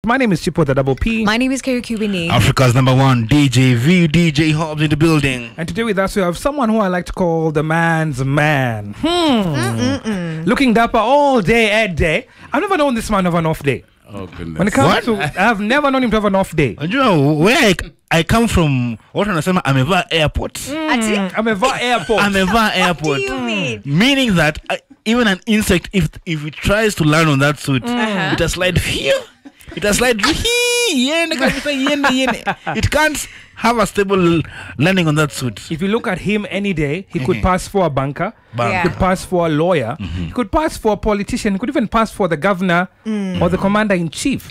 My name is Chipo the Double P. My name is Kerry Kubini. Africa's #1 DJ V, DJ Hobbs in the building. And today with us we have someone who I like to call the man's man. Looking dapper all day, every day. I've never known this man have an off day. Oh goodness. When it comes to, I've never known him to have an off day. And you know where I come from? What I'm saying, Ameva Airport. Ameva Airport. Ameva Airport. What do you mean? Meaning that even an insect, if it tries to land on that suit, it has slide here. It has slide it can't have a stable landing on that suit. If you look at him any day, he could pass for a banker. Yeah. He could pass for a lawyer. He could pass for a politician. He could even pass for the governor or the commander-in-chief.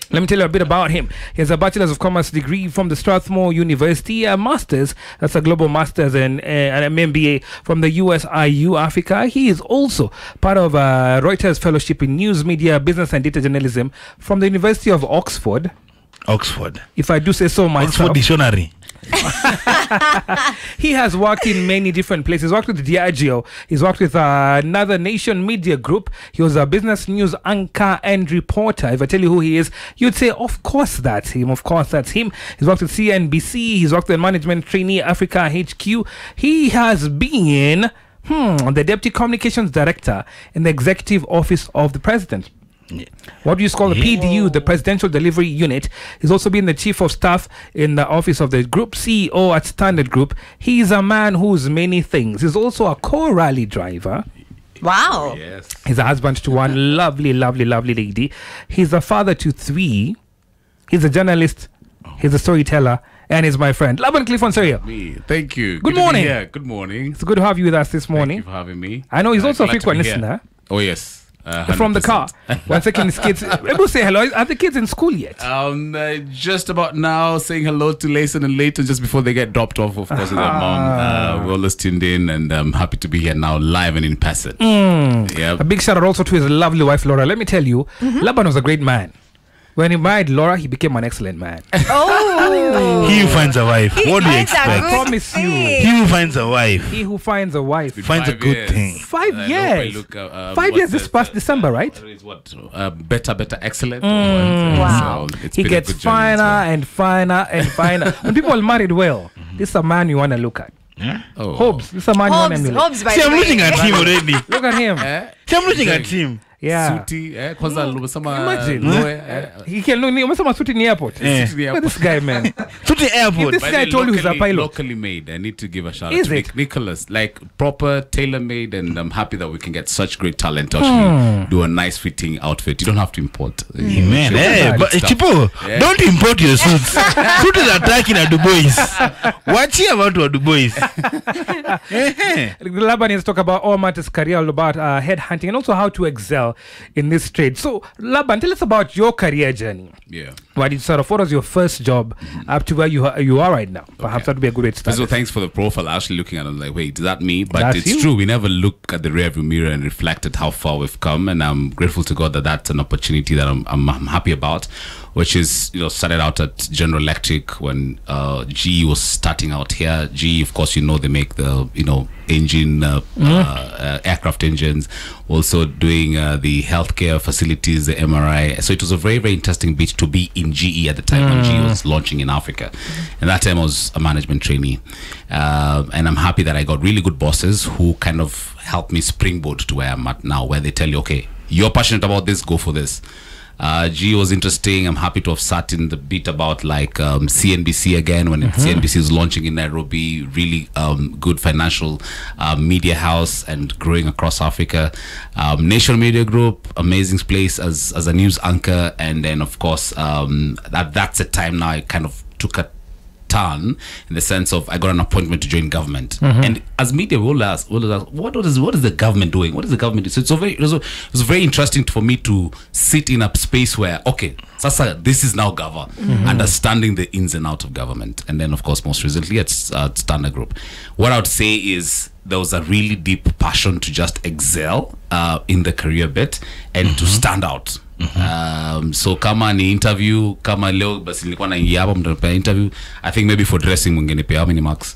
Let me tell you a bit about him. He has a Bachelor's of Commerce degree from the Strathmore University, a Master's, that's a Global Master's, and an MBA from the USIU Africa. He is also part of a Reuters Fellowship in News, Media, Business and Data Journalism from the University of Oxford. Oxford. If I do say so myself. Oxford Dictionary. He has worked in many different places. He's worked with Diageo. He's worked with another Nation Media Group. He was a business news anchor and reporter. If I tell you who he is, you'd say, of course that's him. Of course that's him. He's worked with CNBC. He's worked with Management Trainee Africa HQ. He has been the Deputy Communications Director in the Executive Office of the President. Yeah. What do you call the PDU, the Presidential Delivery Unit? He's also been the Chief of Staff in the office of the Group CEO at Standard Group. He's a man who's many things. He's also a co-rally driver. Wow. Yes. He's a husband to one lovely lady. He's a father to 3. He's a journalist. He's a storyteller. And he's my friend Laban Cliffs on Syria. Me. Thank you. Good morning. Yeah, good morning. It's good to have you with us this morning. Thank you for having me. I know he's also a Glad to frequent be here. listener. Oh yes. From the car. 1 second, his kids. Able say hello. Are the kids in school yet? Just about now, saying hello to Layson and Leighton just before they get dropped off, of course, with their mom. We're all just tuned in, and I'm happy to be here now, live and in person. A big shout out also to his lovely wife, Laura. Let me tell you, Laban was a great man. When he married Laura, he became an excellent man. Oh. He who finds a wife. What do you expect? I promise you. He who finds a wife He who finds a wife finds a good thing. 5 years. 5 years this past December, right? Is what better, excellent. Wow. So it's He been a gets good journey finer as well. and finer and finer. When people are married well, this is a man you want to look at. Oh. Hobbs, this is a man you want to look at. Hobbs, by See, the I'm way. looking at him already. Look at him. See, I'm looking at him. Yeah. Suti, kwanza lumesema Imagine. loe, He can look. Umesema suit in the airport. Suti Look at airport. this guy, man. To the airport. This By guy the told you he's a locally- pilot. Locally made. I need to give a shout Is out to it? Nicholas. Like proper tailor made, and I'm happy that we can get such great talent to actually do a nice fitting outfit. You don't have to import. Man, but stuff. Chipo, Yeah. don't import your suits. Suit is attacking at Dubois. Watch here about what Dubois. Laban is talk about all matters career, all about headhunting, and also how to excel in this trade. So, Laban, tell us about your career journey. Yeah. What was your first job up to where you are right now? Perhaps that would be a good way to start. So thanks for the profile. Actually looking at it, I'm like, wait, is that me? But That's it's you. true. We never look at the rearview mirror and reflect at how far we've come. And I'm grateful to God that that's an opportunity that I'm happy about, which is, started out at General Electric when GE was starting out here. GE, of course, they make the, engine, aircraft engines, also doing the healthcare facilities, the MRI. So it was a very, very interesting bit to be in GE at the time when GE was launching in Africa. And that time I was a management trainee. And I'm happy that I got really good bosses who kind of helped me springboard to where I'm at now, where they tell you, okay, you're passionate about this, go for this. GE was interesting. I'm happy to have sat in the bit about like CNBC again when CNBC is launching in Nairobi. Really good financial media house and growing across Africa. Nation Media Group, amazing place as a news anchor. And then of course that's a time now I kind of took a turn in the sense of I got an appointment to join government, and as media we'll ask what is the government doing, what is the government doing? So it was very interesting for me to sit in a space where sasa this is now understanding the ins and outs of government. And then of course most recently at Standard Group, what I would say is there was a really deep passion to just excel in the career bit and to stand out. So kama ni interview, kama leo basi nilikuwa naingia hapa mtanipea interview, I think maybe for dressing mungenipea how many marks?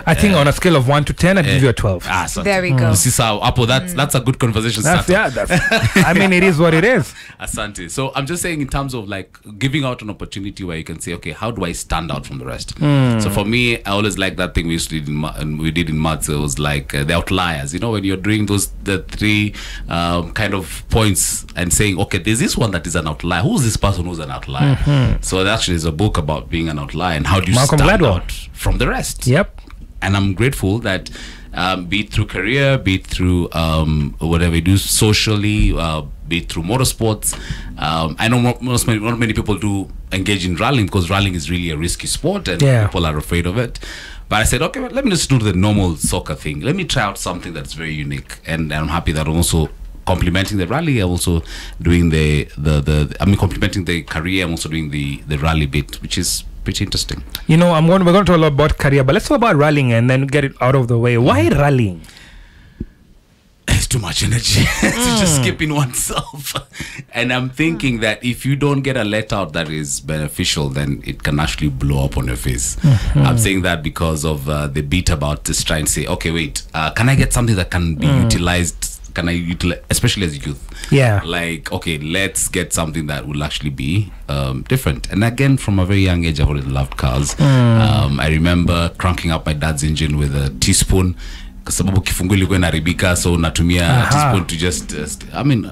I think on a scale of 1 to 10, I'd give you a 12. So There we go. This is how that's a good conversation That's, starter. I mean, it is what it is. Asante. So I'm just saying in terms of like giving out an opportunity where you can say, okay, how do I stand out from the rest? So for me, I always like that thing we used to do we did in maths. It was like the outliers. You know, when you're doing the three kind of points and saying, okay, there's this one that is an outlier. Who's this person who's an outlier? So it actually is a book about being an outlier and how do you Malcolm stand Gladwell. out from the rest. Yep. And I'm grateful that be it through career, be it through whatever you do socially, be it through motorsports. I know not many people do engage in rallying because rallying is really a risky sport and people are afraid of it. But I said, okay, well, let me just do the normal soccer thing. Let me try out something that's very unique. And I'm happy that I'm also complementing the rally. I'm also doing complementing the career. I'm also doing the rally bit, which is pretty interesting. You know, we're going to talk a lot about career, but let's talk about rallying and then get it out of the way. Why rallying? It's too much energy to just skip in oneself. And I'm thinking that if you don't get a let out that is beneficial, then it can actually blow up on your face. I'm saying that because of the bit about just trying to say, okay, wait, can I get something that can be utilized? Can I utilize, especially as youth? Yeah. Like, okay, let's get something that will actually be different. And again, from a very young age, I've always loved cars. I remember cranking up my dad's engine with a teaspoon. Sababu kifungu ilikuwa inaharibika, so natumia teaspoon to just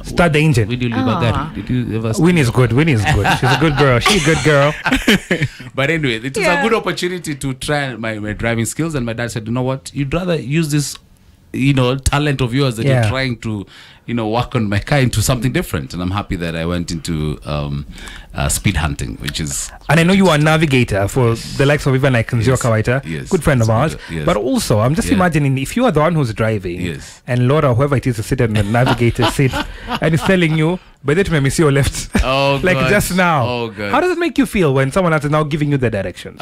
start the engine. Did you leave a gari? Did you ever Winnie is good. She's a good girl. She's a good girl. But anyway, it was a good opportunity to try my driving skills, and my dad said, you know what, you'd rather use this talent of yours that you're trying to work on my car into something different. And I'm happy that I went into speed hunting, which is, and I know you are a navigator for the likes of even like Nzio Kawaita, good friend of ours. But also I'm just imagining if you are the one who's driving and Laura, whoever it is, is sitting in the navigator seat and is telling you, but that may miss your left. Like God. Just now. How does it make you feel when someone else is now giving you the directions?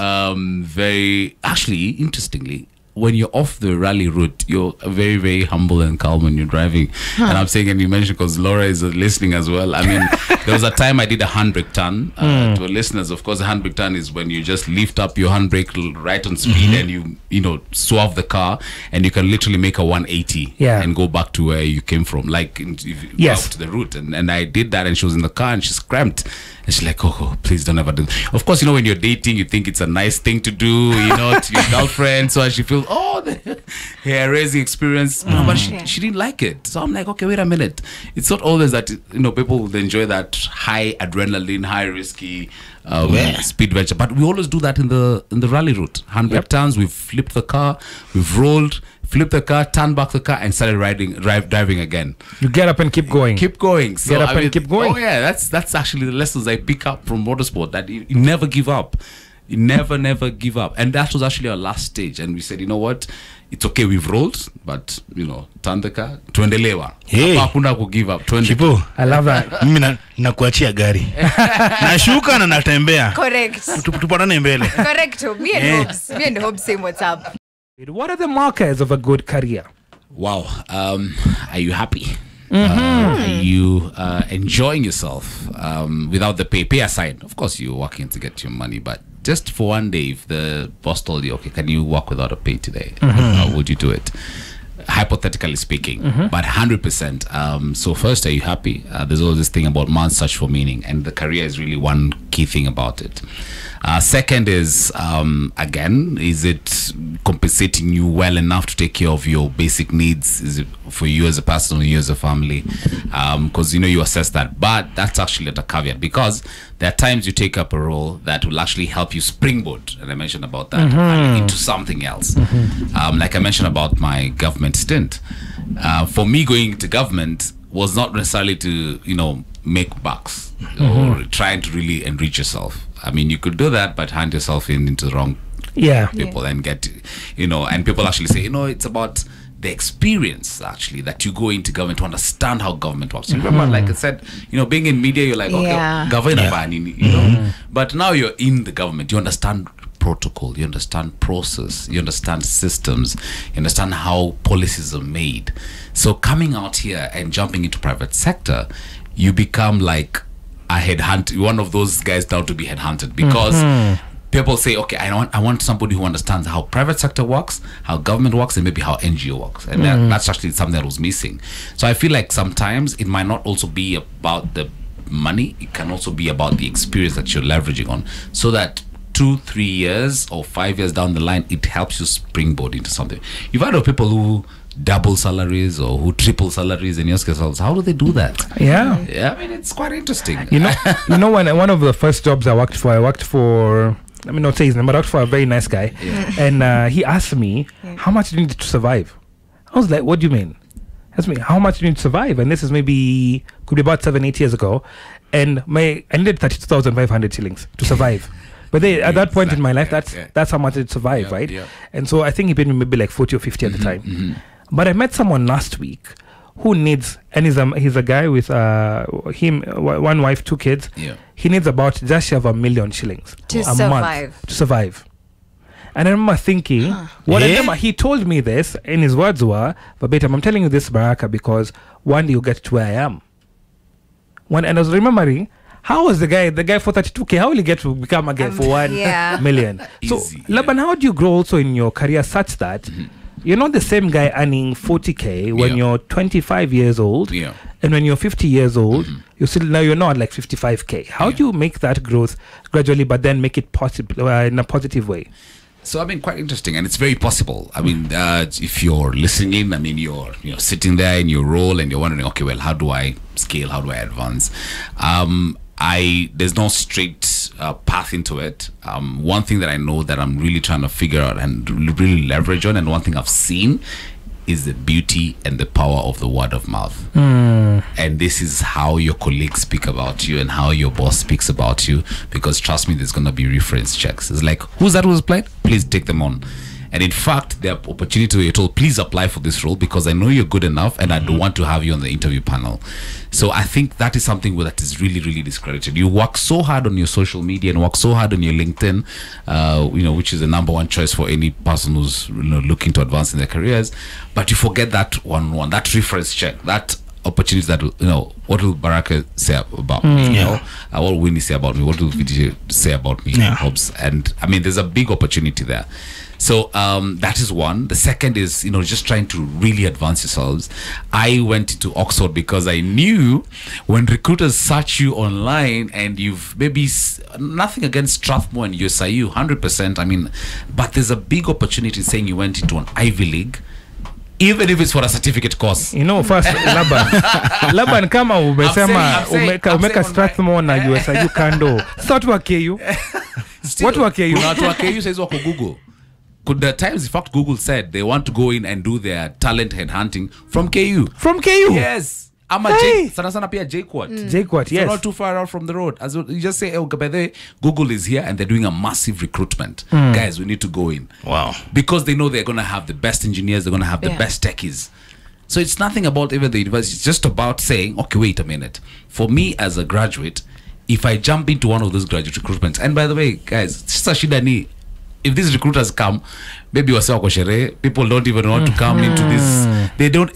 Very actually, interestingly, when you're off the rally route, you're very, very humble and calm when you're driving. And I'm saying, and you mentioned because Laura is listening as well. I mean, there was a time I did a handbrake turn. To our listeners, of course, a handbrake turn is when you just lift up your handbrake right on speed and you swerve the car, and you can literally make a 180 and go back to where you came from, like if you go out to the route. And I did that, and she was in the car and she's cramped. And she's like, oh, please don't ever do that. Of course, when you're dating, you think it's a nice thing to do, to your girlfriend. So she feels, the hair raising experience. No, but she didn't like it. So I'm like, okay, wait a minute. It's not always that, people will enjoy that high adrenaline, high risky speed venture. But we always do that in the rally route. Handbrake turns, we've flipped the car, we've rolled, flipped the car, turned back the car, and started driving again. You get up and keep going. Keep going. So, get up and keep going. Oh yeah, that's actually the lessons I pick up from motorsport. That you never give up. You never give up. And that was actually our last stage. And we said, you know what? It's okay, we've rolled, but turn the car. Tuendelewa. Hey. Hakuna ku give up. Chipo, I love that. Mimi nakuachia gari. Nashuka na natembea. Correct. Tupatane mbele. Correct. Me and Hobbs saying what's up. What are the markers of a good career? Wow. Are you happy? Are you enjoying yourself without the pay aside? Of course, you're working to get your money, but just for one day, if the boss told you, okay, can you work without a pay today? Would you do it? Hypothetically speaking, but 100%. So first, are you happy? There's always this thing about man's search for meaning, and the career is really one key thing about it. Second is, again, is it compensating you well enough to take care of your basic needs? Is it for you as a person or you as a family? Because, you assess that. But that's actually at a caveat, because there are times you take up a role that will actually help you springboard, and I mentioned about that, into something else. Like I mentioned about my government stint. For me, going into government was not necessarily to, make bucks or trying to really enrich yourself. I mean, you could do that, but hand yourself into the wrong people and get, and people actually say, it's about the experience actually that you go into government to understand how government works. You remember, like I said, being in media, you're like, okay, government, but now you're in the government, you understand protocol, you understand process, you understand systems, you understand how policies are made. So coming out here and jumping into private sector, you become like a headhunt, one of those guys down to be headhunted, because people say, okay, I want somebody who understands how private sector works, how government works, and maybe how NGO works. And that's actually something that was missing. So I feel like sometimes it might not also be about the money. It can also be about the experience that you're leveraging on, so that 2-3 years or 5 years down the line, it helps you springboard into something. You've heard of people who double salaries or who triple salaries, and you ask yourselves, how do they do that? Yeah. I mean, it's quite interesting. You know, when one of the first jobs I worked for, let me not say his name, but I worked for a very nice guy, and he asked me, how much do you need to survive? I was like, what do you mean? He asked me, how much do you need to survive? And this is could be about 7-8 years ago, and I needed 32,500 shillings to survive. But at that point in my life, that's how much I'd survive, right? Yeah. And so I think he paid me maybe like 40 or 50 at the time. But I met someone last week who needs, and he's a guy with one wife, 2 kids. Yeah. He needs about just short of 1 million shillings to survive. And I remember thinking, he told me this, and his words were verbatim, I'm telling you this, Baraka, because one day you'll get to where I am. And I was remembering, how was the guy for 32K? How will he get to become again for 1 million? So, Laban, how do you grow also in your career such that you're not the same guy earning 40K when you're 25 years old, and when you're 50 years old, you're not like 55K. How do you make that growth gradually, but then make it possible in a positive way? So I mean, quite interesting, and it's very possible. I mean, if you're listening, I mean, you're sitting there in your role and you're wondering, okay, well, how do I scale? How do I advance? There's no straight path into it. One thing that I know that I'm really trying to figure out and really leverage on, and one thing I've seen, is the beauty and the power of the word of mouth. And this is how your colleagues speak about you and how your boss speaks about you, because trust me, there's going to be reference checks. It's like, who's that who's applied? Please take them on. And in fact, there are opportunities where you're told, please apply for this role because I know you're good enough and I don't want to have you on the interview panel. So I think that is something that is really, really discredited. You work so hard on your social media and work so hard on your LinkedIn, which is the number one choice for any person who's looking to advance in their careers. But you forget that that reference check, that opportunities that, what will Baraka say about me? What will Winnie say about me? What will Vijay say about me? Hobbs? And I mean, there's a big opportunity there. So that is one. The second is, just trying to really advance yourselves. I went into Oxford because I knew when recruiters search you online and you've maybe nothing against Strathmore and USIU, 100%. I mean, but there's a big opportunity saying you went into an Ivy League, even if it's for a certificate course. First, Laban kama umeka Strathmore na USIU kando. Sasa watu KU. Watu wa KU. Watu wa KU says wako Google. Could the times, in fact, Google said they want to go in and do their talent headhunting from KU. From KU? Yes. Sana pia JQuat. JQuat, yes. So not too far out from the road. As you just say, by the way, Google is here and they're doing a massive recruitment. Guys, we need to go in. Wow. Because they know they're going to have the best engineers, they're going to have the best techies. So it's nothing about even the university. It's just about saying, okay, wait a minute. For me as a graduate, if I jump into one of those graduate recruitments, and by the way, guys, if these recruiters come, maybe people don't even want to come into this.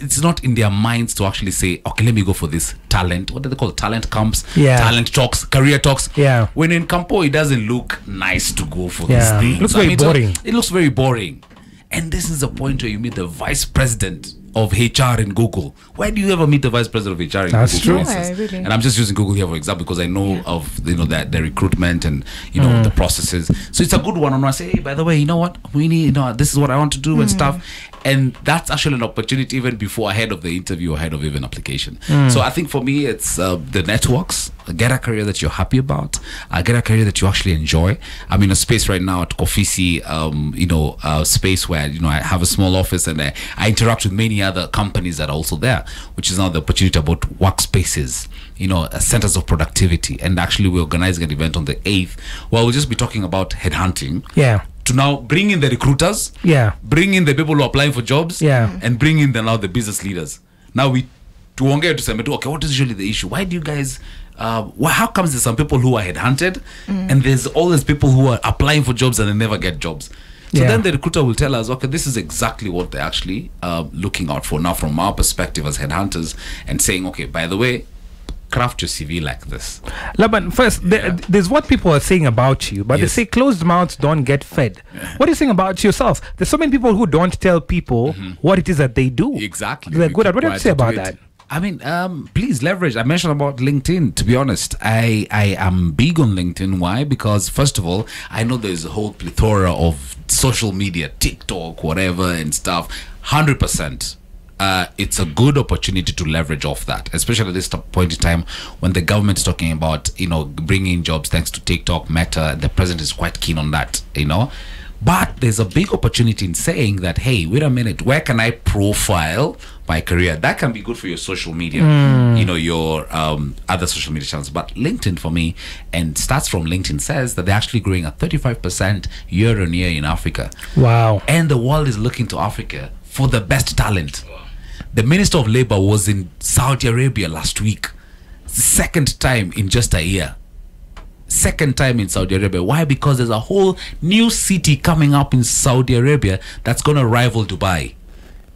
It's not in their minds to actually say, okay, let me go for this talent. What do they call it? Talent camps, talent talks, career talks. Yeah. When in Campo, it doesn't look nice to go for this thing. It looks very boring. It looks very boring. And this is the point where you meet the vice president of HR in Google. Where do you ever meet the vice president of HR in That's Google? That's true. Really. And I'm just using Google here for example because I know of the recruitment and the processes. So it's a good one. I say, hey, by the way, you know what? We need this is what I want to do and stuff. And that's actually an opportunity even before ahead of the interview, ahead of even application. So I think for me, it's the networks. Get a career that you're happy about. Get a career that you actually enjoy. I'm in a space right now at Kofisi, space where I have a small office and I interact with many other companies that are also there, which is now the opportunity about workspaces, centers of productivity. And actually, we're organizing an event on the 8th where we'll just be talking about headhunting. Yeah. To now bring in the recruiters, bring in the people who are applying for jobs, and bring in the business leaders. Now to say, okay, what is usually the issue? Why do you guys? How comes there's some people who are headhunted, and there's all these people who are applying for jobs and they never get jobs? So then the recruiter will tell us, okay, this is exactly what they're actually looking out for now from our perspective as headhunters, and saying, okay, by the way, craft your CV like this. Laban, first, there's what people are saying about you, but Yes. they say closed mouths don't get fed. What are you saying about yourself? There's so many people who don't tell people what it is that they do. Exactly. They're good at. What do you have to say about that? I mean, please leverage. I mentioned about LinkedIn. To be honest, I am big on LinkedIn. Why? Because first of all, I know there's a whole plethora of social media, TikTok, whatever, and stuff. 100%. It's a good opportunity to leverage off that, especially at this point in time when the government is talking about, bringing in jobs thanks to TikTok, Meta. The president is quite keen on that, But there's a big opportunity in saying that, hey, wait a minute, where can I profile my career? That can be good for your social media, your other social media channels. But LinkedIn for me, and stats from LinkedIn says that they're actually growing at 35% year on year in Africa. Wow. And the world is looking to Africa for the best talent. The Minister of Labor was in Saudi Arabia last week. Second time in just a year. Second time in Saudi Arabia. Why? Because there's a whole new city coming up in Saudi Arabia that's going to rival Dubai,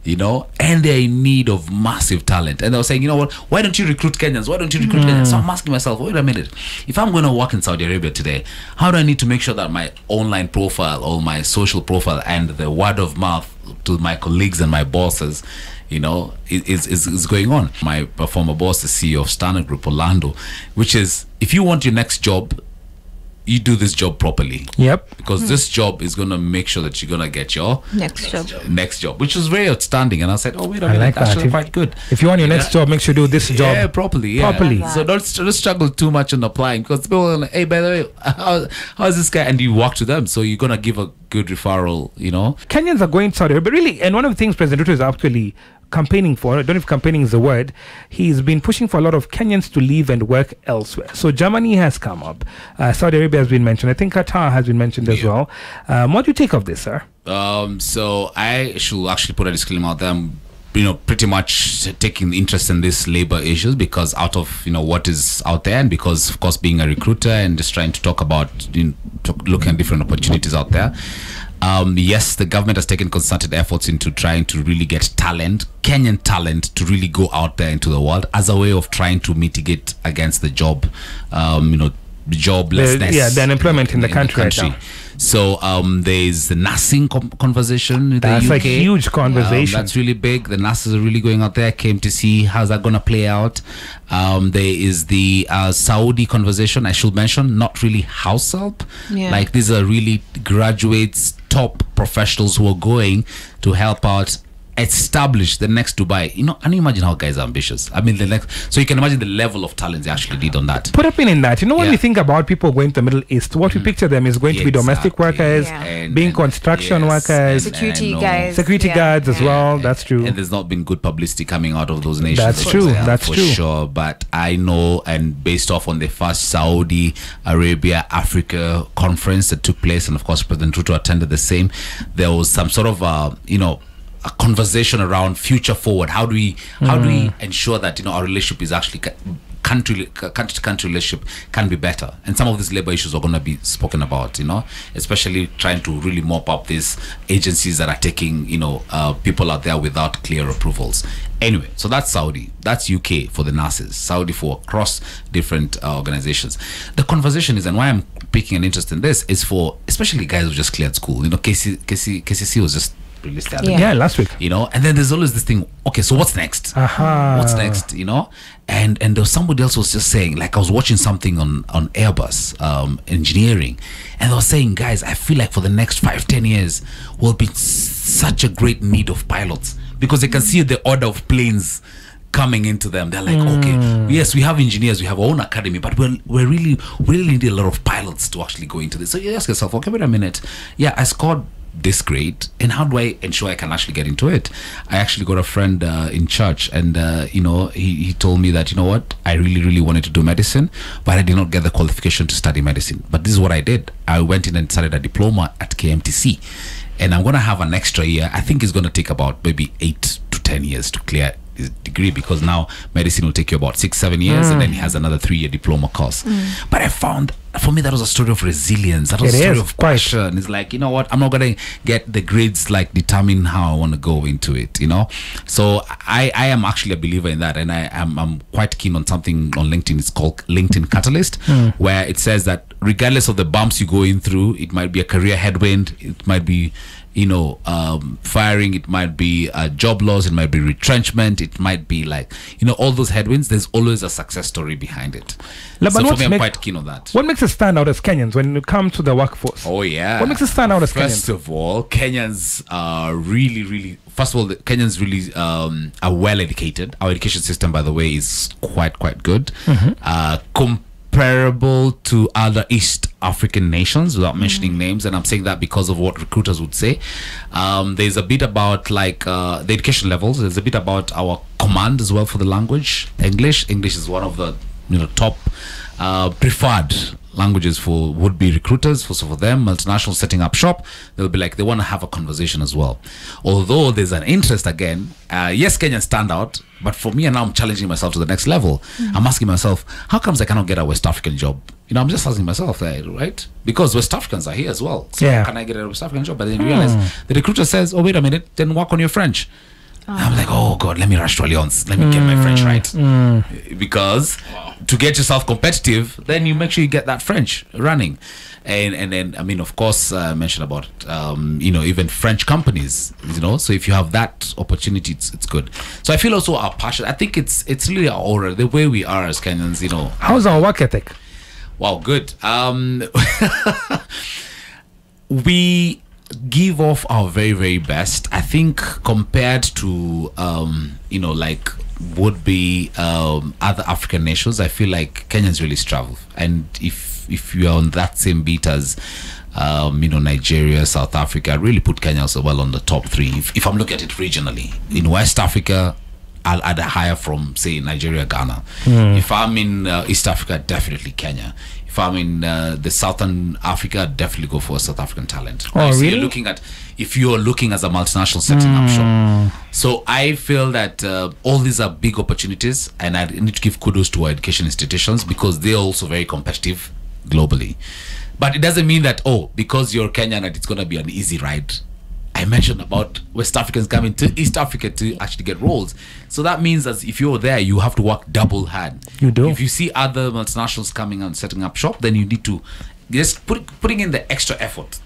and they're in need of massive talent. And they were saying, what, why don't you recruit Kenyans? Why don't you recruit Kenyans? So I'm asking myself, wait a minute, if I'm going to work in Saudi Arabia today, how do I need to make sure that my online profile or my social profile and the word of mouth to my colleagues and my bosses is going on? My former boss, the CEO of Standard Group Orlando, which is, if you want your next job, you do this job properly. Yep. Because this job is going to make sure that you're going to get your next job, which was very outstanding. And I said, oh, wait a minute, like that's that. actually quite good. If you want your next job, make sure you do this job. Yeah, properly. So don't struggle too much in applying, because people are like, hey, by the way, how's this guy? And you walk to them, so you're going to give a good referral, Kenyans are going to Saudi Arabia, really, and one of the things President Ruto is actually campaigning for, I don't know if campaigning is the word, he's been pushing for a lot of Kenyans to leave and work elsewhere. So Germany has come up, Saudi Arabia has been mentioned, I think Qatar has been mentioned as well. What do you take of this, sir? So I should actually put a disclaimer out there. I'm, pretty much taking interest in this labor issues because out of what is out there, and because of course being a recruiter and just trying to talk about looking at different opportunities out there. Yes, the government has taken concerted efforts into trying to really get talent, Kenyan talent, to really go out there into the world as a way of trying to mitigate against the joblessness. The unemployment in the country right now. So there's the nursing conversation in the UK. That's a huge conversation. That's really big. The nurses are really going out there, came to see how's that going to play out. There is the Saudi conversation, I should mention, not really house help. Like these are really graduates, top professionals who are going to help out establish the next Dubai. And you imagine how guys are ambitious. I mean, so you can imagine the level of talent they actually need on that. Put a pin in that. When we think about people going to the Middle East, what we picture them is going to be domestic workers, being construction workers, security guys, security guards as well. That's true. And there's not been good publicity coming out of those nations. That's true. That's for true. Sure. But I know, and based off on the first Saudi Arabia Africa conference that took place, and of course President Ruto attended the same, there was some sort of a conversation around future forward. How do we ensure that our relationship is actually country to country relationship can be better? And some of these labor issues are going to be spoken about, especially trying to really mop up these agencies that are taking people out there without clear approvals. Anyway, so that's Saudi, that's UK for the nurses, Saudi for across different organizations. The conversation is, and why I'm picking an interest in this, is for especially guys who just cleared school. KCC was just released the other day, last week. And then there's always this thing, okay, so what's next? What's next? And there was somebody else was just saying, like, I was watching something on Airbus engineering, and they were saying, guys, I feel like for the next 5-10 years we'll be such a great need of pilots, because they can see the order of planes coming into them. They're like, okay, yes, we have engineers, we have our own academy, but we really need a lot of pilots to actually go into this. So you ask yourself, okay, wait a minute, I scored this grade, and how do I ensure I can actually get into it? I actually got a friend in church, and he told me that, what, I really wanted to do medicine, but I did not get the qualification to study medicine. But this is what I did. I went in and started a diploma at KMTC, and I'm going to have an extra year. I think it's going to take about maybe 8 to 10 years to clear his degree, because now medicine will take you about 6-7 years, and then he has another 3-year diploma course. But I found for me, that was a story of resilience. That was It a story is, of quite. passion. It's like, you know what, I'm not gonna get the grades like determine how I want to go into it, you know. So I am actually a believer in that, and I'm quite keen on something on LinkedIn. It's called LinkedIn Catalyst, where it says that regardless of the bumps you go in through, it might be a career headwind, it might be, you know, firing, it might be job loss, it might be retrenchment, it might be like, you know, all those headwinds, there's always a success story behind it. Laban, So for me, I'm quite keen on that. What makes us stand out as Kenyans when it comes to the workforce? Oh yeah. What makes us stand out as First Kenyans? of all, Kenyans are really. First of all, the Kenyans really are well educated. Our education system, by the way, is quite good. Comparable to other East African nations, without mentioning names, and I'm saying that because of what recruiters would say. There's a bit about like the education levels. There's a bit about our command as well for the language. English is one of the top preferred languages for would-be recruiters. For them, multinationals setting up shop, they'll be like, they want to have a conversation as well. Although there's an interest again, yes, Kenyans stand out, but for me, and now I'm challenging myself to the next level. I'm asking myself, how comes I cannot get a West African job? You know, I'm just asking myself that, right? Because West Africans are here as well. So how can I get a West African job? But then you realize the recruiter says, oh, wait a minute, then work on your French. I'm like, oh God, let me rush to Alliance. Let me get my French right. Because to get yourself competitive, then you make sure you get that French running. And then, I mean, of course, I mentioned about, even French companies, so if you have that opportunity, it's good. So I feel also our passion, I think it's really our aura, the way we are as Kenyans, How's our work ethic? Wow, good. We give off our very, very best. I think compared to would be other African nations, I feel like Kenyans really struggle. And if you are on that same beat as Nigeria, South Africa, I really put Kenya also well on the top three. If I'm looking at it regionally, in West Africa, I'll add a higher from, say, Nigeria, Ghana. If I'm in East Africa, definitely Kenya. If I'm in the Southern Africa, I'd definitely go for a South African talent. Oh, so really? If you're looking as a multinational setting up shop. So I feel that all these are big opportunities, and I need to give kudos to our education institutions because they're also very competitive globally. But it doesn't mean that, because you're Kenyan, that it's going to be an easy ride. I mentioned about West Africans coming to East Africa to actually get roles. So that means that if you're there, you have to work double hard. You do. If you see other multinationals coming and setting up shop, then you need to just putting in the extra effort.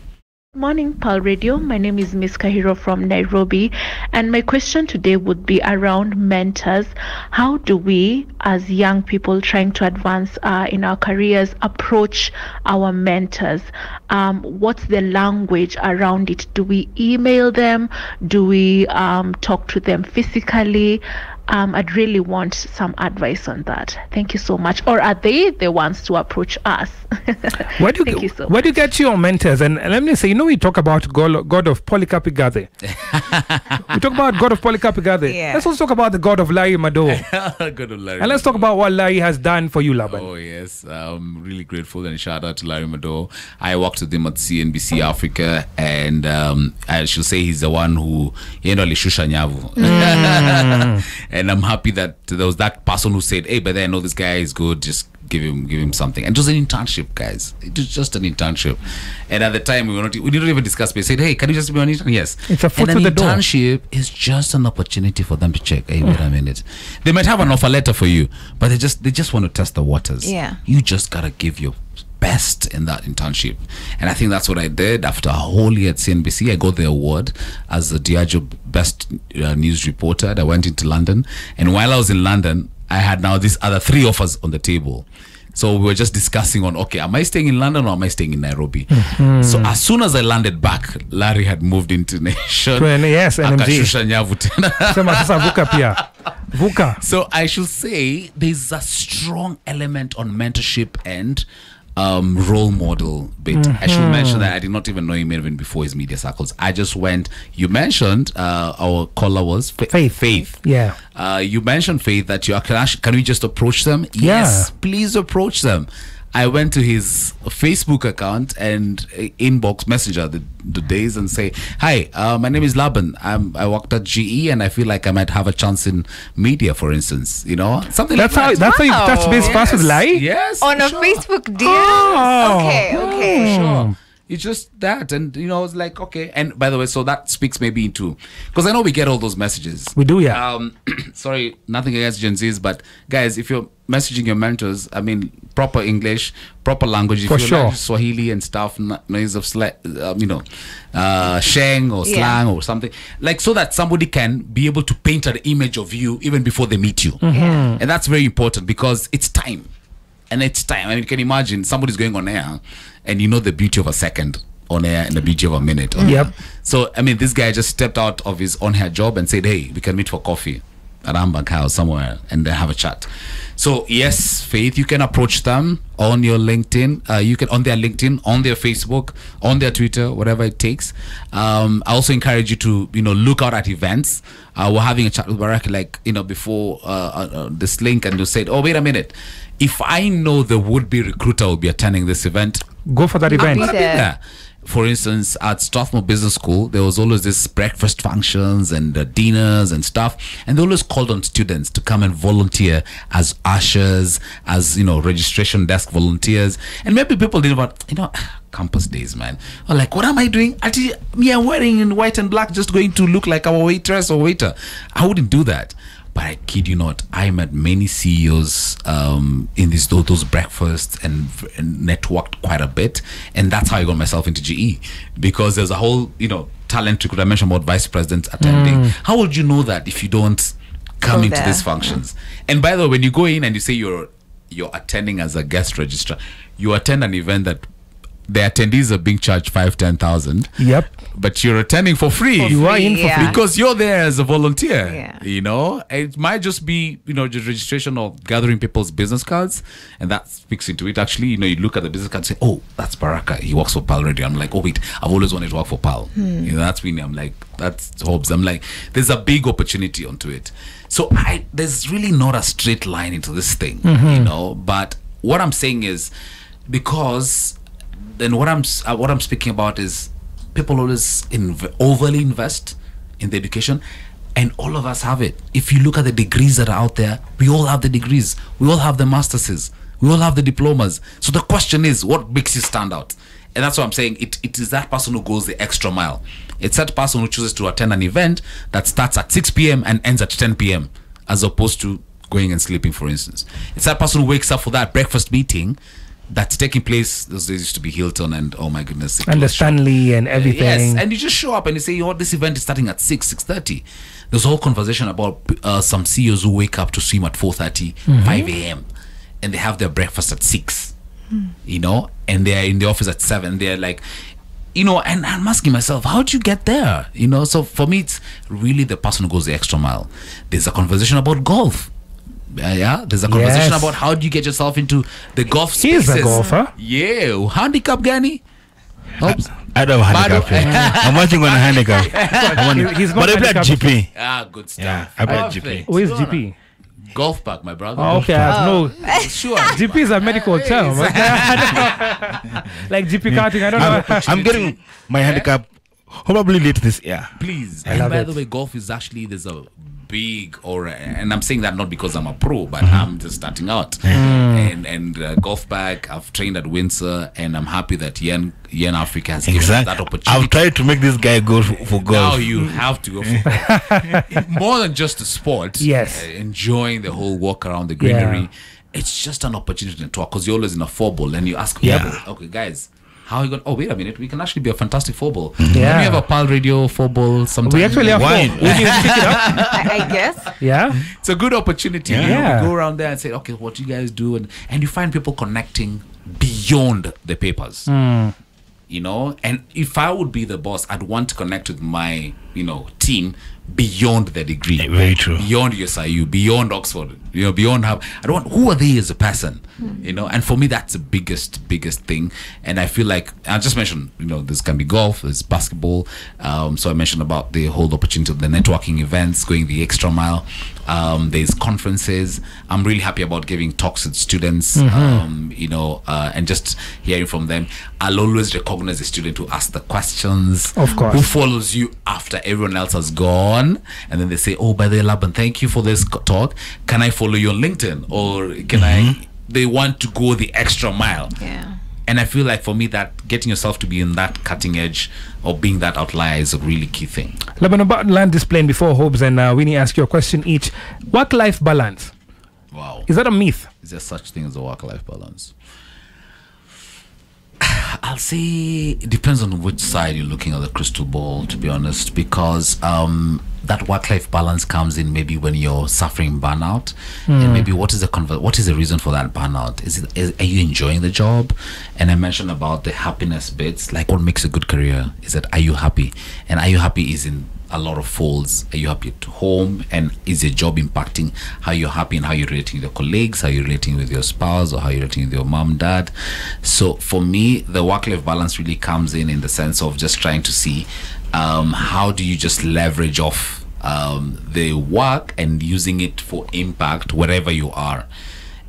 Morning, Pal Radio. My name is Miss Kahiro from Nairobi, and my question today would be around mentors. How do we, as young people trying to advance in our careers, approach our mentors? What's the language around it? Do we email them? Do we talk to them physically? I'd really want some advice on that. Thank you so much. Or are they the ones to approach us? Where do you get your mentors? And let me say, we talk about God of Polycarp Igade. We talk about God of Polycarp Igade. Yeah. Let's also talk about the God of Larry Mado. God of Larry. And let's talk about what Larry has done for you, Laban. Oh yes, I'm really grateful, and shout out to Larry Mado. I worked with him at CNBC Africa, and I should say he's the one who alishusha nyavu. And I'm happy that there was that person who said, hey, but then I know this guy is good, just give him something. And it was an internship, guys. It was just an internship. And at the time, we didn't even discuss. We said, hey, can you just be on intern? Yes. It's a foot and to the an door. internship is just an opportunity for them to check. Hey, wait a minute. They might have an offer letter for you, but they just want to test the waters. Yeah. You just gotta give your best in that internship. And I think that's what I did. After a whole year at CNBC, I got the award as the Diageo Best News Reporter. I went into London, and while I was in London, I had now these other 3 offers on the table. So we were just discussing on, okay, am I staying in London or am I staying in Nairobi? So as soon as I landed back, Larry had moved into Nation. Yes, NMG. Akashusha nyavu tena. Sema sasa vuka pia. Vuka. So I should say there's a strong element on mentorship and role model bit. I should mention that I did not even know him even before his media circles. I just went, you mentioned our caller was Faith. Yeah. You mentioned Faith that can we just approach them? Yes, please approach them. I went to his Facebook account and inbox messenger the days and say, "Hi, my name is Laban. I worked at GE and I feel like I might have a chance in media, for instance. You know, something That's like that." how you touch base fast with Lai? Yes, On a sure. Facebook DM? Oh. Okay. Sure. It's just that, and it's like, okay. And by the way, so that speaks maybe into, because I know we get all those messages. We do, yeah. Sorry, nothing against Gen Zs, but guys, if you're messaging your mentors, I mean, proper English, proper language. If For you sure. learn Swahili and stuff, noise of sheng or slang or something, like, so that somebody can be able to paint an image of you even before they meet you. And that's very important because it's time. And it's time. I mean, you can imagine somebody's going on air and you know the beauty of a second on air and the beauty of a minute on Yep. air. So, I mean, this guy just stepped out of his on-air job and said, "Hey, we can meet for coffee at Ambank House somewhere and have a chat." So, yes, Faith, you can approach them on your LinkedIn. You can on their LinkedIn, on their Facebook, on their Twitter, whatever it takes. I also encourage you to, look out at events. We're having a chat with Barack, before this link, and you said, "Oh, wait a minute. If I know the would-be recruiter will be attending this event, Go for that event. be I'll be there." For instance, at Strathmore Business School, there was always this breakfast functions and dinners and stuff, and they always called on students to come and volunteer as ushers, as registration desk volunteers. And maybe people didn't want, campus days, man. Or like, what am I doing? Me, I'm wearing in white and black, just going to look like our waitress or waiter. I wouldn't do that. But I kid you not, I met many CEOs in those breakfasts and networked quite a bit. And that's how I got myself into GE. Because there's a whole, talent recruit. I mentioned about vice presidents attending. How would you know that if you don't come Go into there. these functions? And by the way, when you go in and you say you're attending as a guest registrar, you attend an event that the attendees are being charged 5,000-10,000. Yep. But you're attending for free. You are in for Yeah. free. Because you're there as a volunteer. Yeah. It might just be, just registration or gathering people's business cards. And that speaks into it. Actually, you look at the business card and say, "Oh, that's Baraka. He works for PAL Radio." I'm like, "Oh, wait, I've always wanted to work for PAL." That's Winnie. I'm like, that's Hobbs. I'm like, there's a big opportunity onto it. So there's really not a straight line into this thing, But what I'm saying is, because then what I'm speaking about is people always overly invest in the education, and all of us have it. If you look at the degrees that are out there, we all have the degrees, we all have the masterses, we all have the diplomas. So the question is, what makes you stand out? And that's what I'm saying. It is that person who goes the extra mile. It's that person who chooses to attend an event that starts at 6 p.m. and ends at 10 p.m. as opposed to going and sleeping, for instance. It's that person who wakes up for that breakfast meeting that's taking place. Those days used to be Hilton and, oh my goodness, And the Stanley and everything. Yes, and you just show up and you say, this event is starting at 6:30. There's a whole conversation about some CEOs who wake up to swim at 4:30, 5 a.m. and they have their breakfast at 6. And they're in the office at 7. They're like, and I'm asking myself, how do you get there? So for me, it's really the person who goes the extra mile. There's a conversation about golf. There's a conversation Yes. about how do you get yourself into the golf He's spaces. a golfer. Yeah, handicap Gani. Oops. I don't have handicap. Bado. I'm watching on a handicap. He's not But I play at handicapped. GP. Good stuff. Yeah, I play at Perfect. GP. Who is GP? Golf park, my brother. Oh, okay, I have no. Sure. GP is a medical term. Like GP karting, I don't know. I'm getting my handicap probably late this year. Please. I And love by it. the way, golf is actually, there's a big aura, and I'm saying that not because I'm a pro, but I'm just starting out. And golf bag, I've trained at Windsor, and I'm happy that Yen Africa has given us that Exactly. opportunity. I've tried to make this guy go for golf. Now you have to go for more than just a sport. Yes. Enjoying the whole walk around the greenery. It's just an opportunity to talk, because you're always in a 4-ball and you ask people, okay, guys, how are you going? Oh, wait a minute, we can actually be a fantastic 4-ball. Can we have a PAL Radio 4-ball sometime? We actually have Why? four. We need to pick it up. I guess. Yeah. It's a good opportunity. Yeah. You go around there and say, okay, what do you guys do? And you find people connecting beyond the papers. And if I would be the boss, I'd want to connect with my team beyond their degree. Very true. Beyond USIU, beyond Oxford, beyond who are they as a person, and for me that's the biggest thing. And I feel like I just mentioned, this can be golf, there's basketball, so I mentioned about the whole opportunity of the networking events, going the extra mile. There's conferences. I'm really happy about giving talks with students, and just hearing from them. I'll always recognize the student who asks the questions, of course, who follows you after everyone else has gone, and then they say, "Oh, by the way, Laban, thank you for this talk. Can I follow you on LinkedIn, or can I?" They want to go the extra mile. Yeah. And I feel like for me that getting yourself to be in that cutting edge or being that outlier is a really key thing. Laban, about land this plane before Hobbs and Winnie ask you a question each. Work-life balance. Wow. Is that a myth? Is there such thing as a work-life balance? I'll say it depends on which side you're looking at the crystal ball, to be honest, because that work-life balance comes in maybe when you're suffering burnout, and maybe what is the reason for that burnout? Are you enjoying the job? And I mentioned about the happiness bits, like what makes a good career is that, are you happy? And are you happy is in a lot of folds. Are you happy at home, and is your job impacting how you're happy and how you're relating with your colleagues, how you're relating with your spouse, or how you're relating with your mom, dad? So for me, the work-life balance really comes in the sense of just trying to see how do you just leverage off the work and using it for impact wherever you are.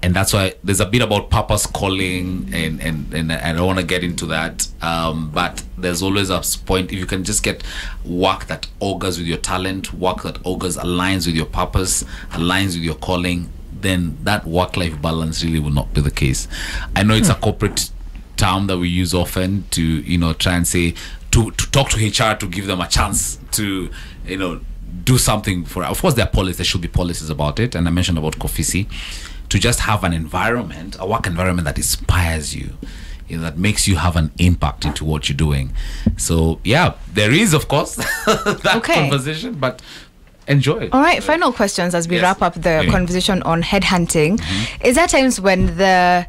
And that's why there's a bit about purpose, calling, and I don't want to get into that, but there's always a point. If you can just get work that augurs with your talent, work that aligns with your purpose, aligns with your calling, then that work-life balance really will not be the case. I know it's a corporate term that we use often to try and say to talk to HR to give them a chance to do something for. Of course, there should be policies about it, and I mentioned about Kofisi, to just have an environment, a work environment that inspires you, that makes you have an impact into what you're doing. So yeah, there is of course that conversation, but enjoy it. All right, final questions as we wrap up the conversation on headhunting. Is there times when the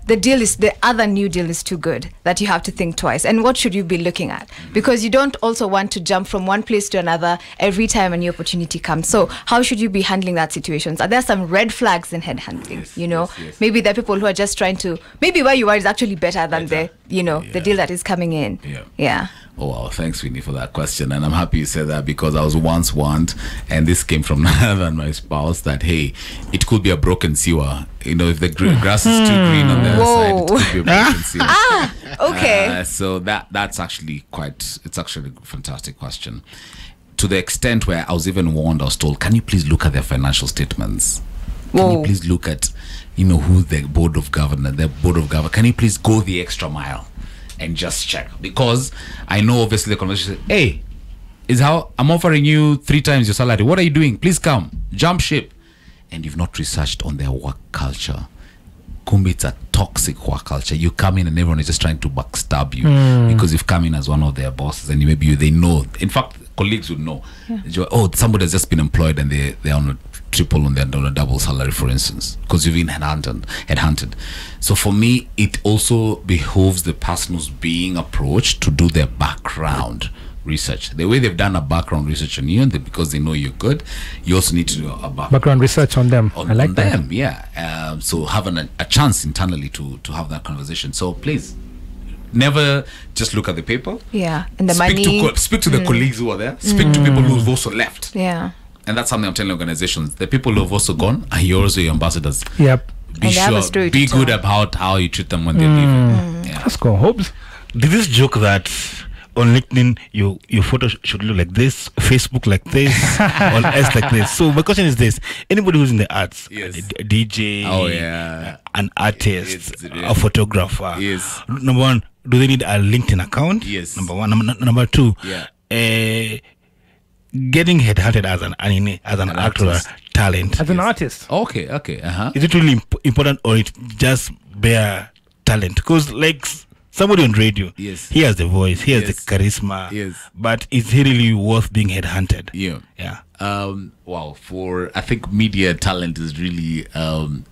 other new deal is too good that you have to think twice? And what should you be looking at? Because you don't also want to jump from one place to another every time a new opportunity comes. So how should you be handling that situations? Are there some red flags in headhunting? Yes. Maybe there are people who are just trying to, maybe where you are is actually better than the deal that is coming in. Yeah. Oh wow, thanks Winnie for that question, and I'm happy you said that, because I was once warned, and this came from none other than my spouse, that hey, it could be a broken sewer. If the grass is too green on the other side, it could be a broken sewer. Okay. So that's actually it's actually a fantastic question. To the extent where I was even warned, I was told, can you please look at their financial statements? Can you please look at who the board of governors, can you please go the extra mile and just check? Because I know obviously the conversation, hey, is how I'm offering you 3 times your salary. What are you doing? Please come, jump ship. And you've not researched on their work culture. Kumbi, it's a toxic work culture. You come in and everyone is just trying to backstab you because you've come in as one of their bosses, and maybe they know. In fact, colleagues would know. Oh, somebody has just been employed and they're on a triple on a double salary, for instance, because you've been headhunted. So for me, it also behoves the person who's being approached to do their background research. The way they've done a background research on you, and because they know you're good, you also need to do a background research on them. I like that. Them, yeah. So having a chance internally to have that conversation. So please, never just look at the paper. Yeah, and the money. Speak to the colleagues who are there. Speak to people who've also left. Yeah. And that's something I'm telling organizations. The people who have also gone are yours, your ambassadors. Yep. Be good about how you treat them when they're leaving. Yeah. Let's go, Hobbs. Did this joke that on LinkedIn your photo should look like this, Facebook like this, on S like this? So my question is this: anybody who's in the arts, a DJ, an artist, a photographer, number one, do they need a LinkedIn account? Yes. Number one. Number two, getting headhunted as an actor or talent, as an artist. Okay. Is it really important, or it just bare talent? Because like somebody on radio, he has the voice, he has the charisma, but is he really worth being headhunted? Yeah. Wow, I think media talent is really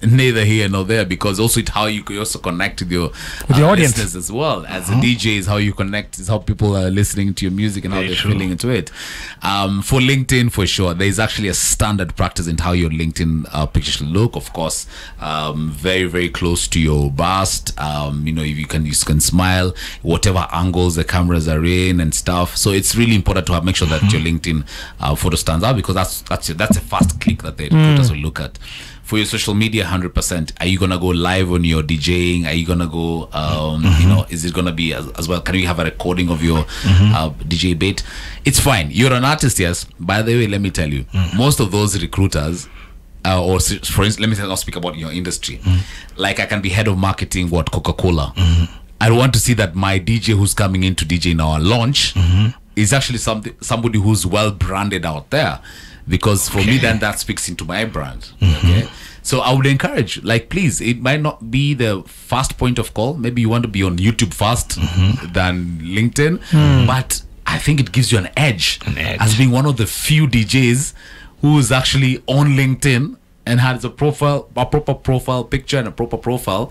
neither here nor there, because also it's how you also connect with your audience listeners as well. As a DJ, is how you connect, is how people are listening to your music and how they're feeling into it. For LinkedIn, for sure, there is actually a standard practice in how your LinkedIn picture should look. Of course, very, very close to your bust. If you can smile, whatever angles the cameras are in and stuff. So it's really important to make sure that your LinkedIn photo stands out, because that's a fast click that the recruiters will look at. For your social media, 100%. Are you gonna go live on your DJing? Are you gonna go? Is it gonna be as well? Can you have a recording of your DJ bit? It's fine. You're an artist, yes. By the way, let me tell you, most of those recruiters, or for instance, let me not speak about your industry. Like, I can be head of marketing, Coca-Cola. I want to see that my DJ who's coming in to DJ in our launch is actually somebody who's well branded out there. Because for me, then that speaks into my brand. Okay, so I would encourage, like, please, it might not be the first point of call. Maybe you want to be on YouTube first than LinkedIn, but I think it gives you an edge as being one of the few DJs who is actually on LinkedIn and has a proper profile picture and a proper profile,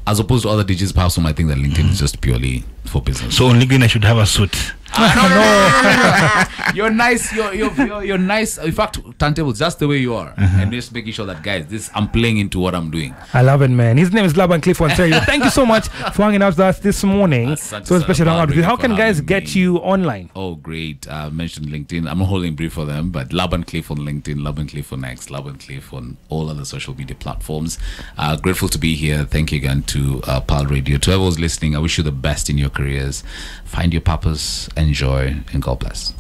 as opposed to other DJs perhaps who might think that LinkedIn is just purely for business. So on LinkedIn I should have a suit. No. You're nice. You're nice. In fact, turntables just the way you are, and just making sure that, guys, I'm playing into what I'm doing. I love it, man. His name is Laban Cliff Ontario. Thank you so much for hanging out with us this morning. So special hangout. How can guys get you online? Oh, great. I mentioned LinkedIn. I'm not holding brief for them, but Laban Cliff on LinkedIn, Laban Cliff on X, Laban Cliff on all other social media platforms. Grateful to be here. Thank you again to Pal Radio. To everyone's listening, I wish you the best in your careers. Find your purpose, enjoy, and God bless.